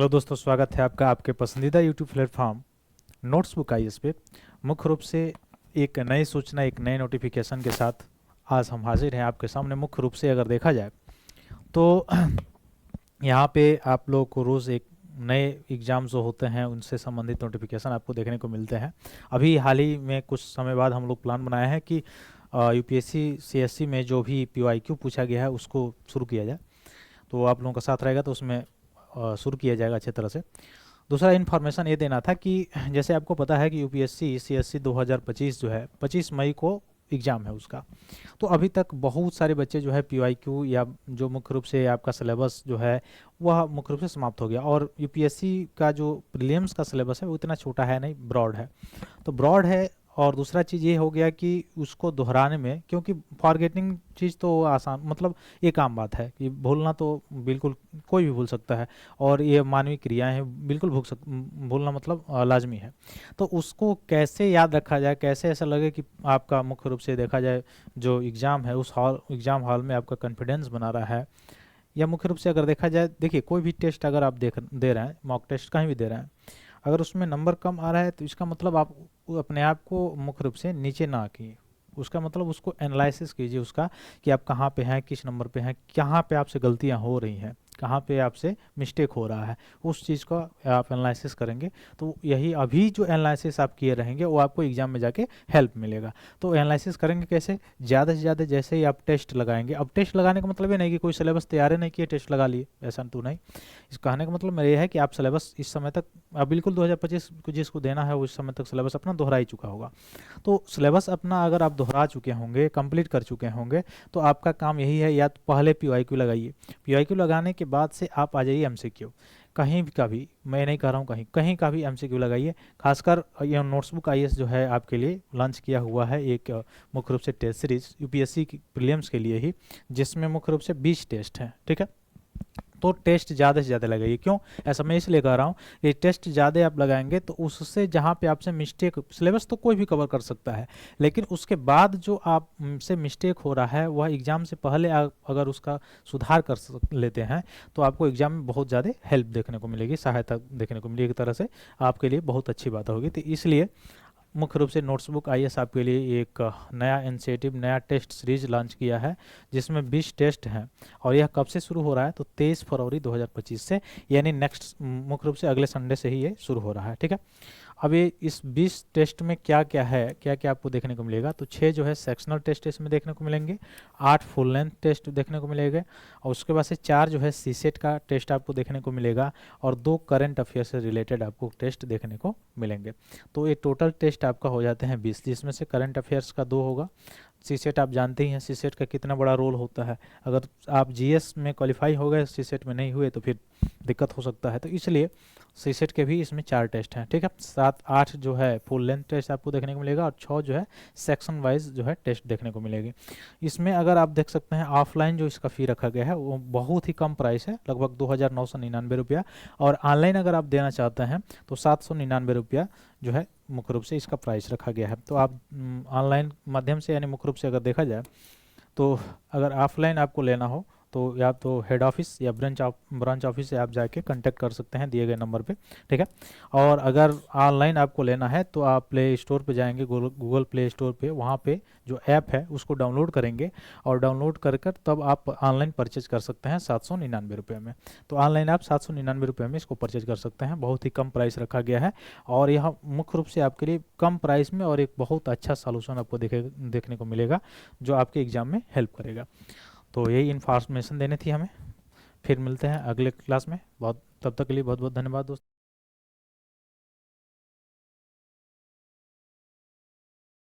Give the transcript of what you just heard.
Hello दोस्तों, स्वागत है आपका आपके पसंदीदा YouTube platform notes book IAS पे। मुख्य रूप से एक नई सूचना, एक नए नोटिफिकेशन के साथ आज हम हाजिर हैं आपके सामने। मुख्य रूप से अगर देखा जाए तो यहाँ पे आप लोगों को रोज़ एक नए एग्ज़ाम जो होते हैं उनसे संबंधित नोटिफिकेशन आपको देखने को मिलते हैं। अभी हाल ही में कुछ समय बाद हम लोग प्लान बनाया है कि यूपीएससी सीएससी में जो भी पीवाईक्यू पूछा गया है उसको शुरू किया जाए। तो आप लोगों का साथ रहेगा तो उसमें शुरू किया जाएगा अच्छे तरह से। दूसरा इन्फॉर्मेशन ये देना था कि जैसे आपको पता है कि यूपीएससी सीएससी 2025 जो है 25 मई को एग्ज़ाम है उसका। तो अभी तक बहुत सारे बच्चे जो है पीवाईक्यू या जो मुख्य रूप से आपका सिलेबस जो है वह मुख्य रूप से समाप्त हो गया, और यूपीएससी का जो प्रीलिम्स का सिलेबस है वो इतना छोटा है नहीं, ब्रॉड है। तो ब्रॉड है, और दूसरा चीज़ ये हो गया कि उसको दोहराने में, क्योंकि फॉरगेटिंग चीज़ तो आसान, मतलब एक आम बात है कि भूलना तो बिल्कुल कोई भी भूल सकता है, और ये मानवीय क्रियाएं हैं, बिल्कुल भूलना मतलब लाजमी है। तो उसको कैसे याद रखा जाए, कैसे ऐसा लगे कि आपका मुख्य रूप से देखा जाए जो एग्ज़ाम है उस एग्ज़ाम हॉल में आपका कॉन्फिडेंस बना रहा है। या मुख्य रूप से अगर देखा जाए, देखिए कोई भी टेस्ट अगर आप दे रहे हैं, मॉक टेस्ट कहीं भी दे रहे हैं, अगर उसमें नंबर कम आ रहा है तो इसका मतलब आप अपने आप को मुख्य रूप से नीचे ना आकिए। उसका मतलब उसको एनालिसिस कीजिए उसका, कि आप कहाँ पे हैं, किस नंबर पे हैं, कहाँ पे आपसे गलतियाँ हो रही हैं, कहाँ पे आपसे मिस्टेक हो रहा है, उस चीज़ का आप एनालिसिस करेंगे। तो यही अभी जो एनालिसिस आप किए रहेंगे वो आपको एग्जाम में जाके हेल्प मिलेगा। तो एनालिसिस करेंगे कैसे? ज़्यादा से ज़्यादा जैसे ही आप टेस्ट लगाएंगे, अब टेस्ट लगाने का मतलब ये नहीं कि कोई सिलेबस तैयार नहीं किए टेस्ट लगा लिए, ऐसा तो नहीं। इस कहने का मतलब मेरा ये है कि आप सिलेबस इस समय तक, अब बिल्कुल 2025 को जिसको देना है वो इस समय तक सिलेबस अपना दोहरा ही चुका होगा। तो सिलेबस अपना अगर आप दोहरा चुके होंगे, कंप्लीट कर चुके होंगे, तो आपका काम यही है, या तो पहले पीवाईक्यू लगाइए, पीवाईक्यू लगाने के बाद से आप आ जाइए एमसीक्यू। कहीं भी का भी, मैं नहीं कह रहा हूँ कहीं कहीं का भी एमसीक्यू लगाइए। खासकर ये नोट्सबुक आईएएस जो है आपके लिए लॉन्च किया हुआ है एक मुख्य रूप से टेस्ट सीरीज यूपीएससी की प्रीलिम्स के लिए ही, जिसमें मुख्य रूप से 20 टेस्ट हैं, ठीक है। तो टेस्ट ज़्यादा से ज़्यादा लगाइए। क्यों ऐसा मैं इसलिए कह रहा हूँ, ये टेस्ट ज़्यादा आप लगाएंगे तो उससे जहाँ पे आपसे मिस्टेक, सिलेबस तो कोई भी कवर कर सकता है, लेकिन उसके बाद जो आप से मिस्टेक हो रहा है वह एग्ज़ाम से पहले आप अगर उसका सुधार लेते हैं तो आपको एग्ज़ाम में बहुत ज़्यादा हेल्प देखने को मिलेगी, सहायता देखने को मिलेगी, एक तरह से आपके लिए बहुत अच्छी बात होगी। तो इसलिए मुख्य रूप से नोट्सबुक आईएएस आपके लिए एक नया इनिशिएटिव, नया टेस्ट सीरीज लॉन्च किया है, जिसमें 20 टेस्ट हैं। और यह कब से शुरू हो रहा है? तो 23 फरवरी 2025 से, यानी नेक्स्ट मुख्य रूप से अगले संडे से ही ये शुरू हो रहा है, ठीक है। अब ये इस 20 टेस्ट में क्या क्या है, क्या क्या आपको देखने को मिलेगा? तो 6 जो है सेक्शनल टेस्ट इसमें देखने को मिलेंगे, 8 फुल लेंथ टेस्ट देखने को मिलेंगे, और उसके बाद से 4 जो है सीसेट का टेस्ट आपको देखने को मिलेगा, और 2 करंट अफेयर से रिलेटेड आपको टेस्ट देखने को मिलेंगे। तो ये टोटल टेस्ट आपका हो जाते हैं 20, जिसमें से करंट अफेयर्स का 2 होगा। सीसेट आप जानते ही हैं सीसेट का कितना बड़ा रोल होता है, अगर आप जीएस में क्वालिफाई हो गए, सीसेट में नहीं हुए तो फिर दिक्कत हो सकता है। तो इसलिए सीसेट के भी इसमें 4 टेस्ट हैं, ठीक है। 7-8 जो है फुल लेंथ टेस्ट आपको देखने को मिलेगा, और 6 जो है सेक्शन वाइज जो है टेस्ट देखने को मिलेगी। इसमें अगर आप देख सकते हैं ऑफलाइन जो इसका फ़ी रखा गया है वो बहुत ही कम प्राइस है, लगभग 2999 रुपया, और ऑनलाइन अगर आप देना चाहते हैं तो 799 रुपया जो है मुख्य रूप से इसका प्राइस रखा गया है। तो आप ऑनलाइन माध्यम से, यानी मुख्य रूप से अगर देखा जाए तो अगर ऑफलाइन आपको लेना हो तो या तो हेड ऑफिस या ब्रांच ऑफिस से आप जाके कांटेक्ट कर सकते हैं दिए गए नंबर पे, ठीक है। और अगर ऑनलाइन आपको लेना है तो आप प्ले स्टोर पे जाएंगे, गूगल प्ले स्टोर पे, वहाँ पे जो ऐप है उसको डाउनलोड करेंगे, और डाउनलोड कर तब आप ऑनलाइन परचेज कर सकते हैं 799 रुपये में। तो ऑनलाइन आप 799 रुपये में इसको परचेज कर सकते हैं, बहुत ही कम प्राइस रखा गया है, और यह मुख्य रूप से आपके लिए कम प्राइस में और एक बहुत अच्छा सॉल्यूशन आपको देखने को मिलेगा जो आपके एग्जाम में हेल्प करेगा। तो यही इन्फॉर्मेशन देनी थी हमें। फिर मिलते हैं अगले क्लास में। बहुत तब तक के लिए बहुत बहुत धन्यवाद दोस्तों।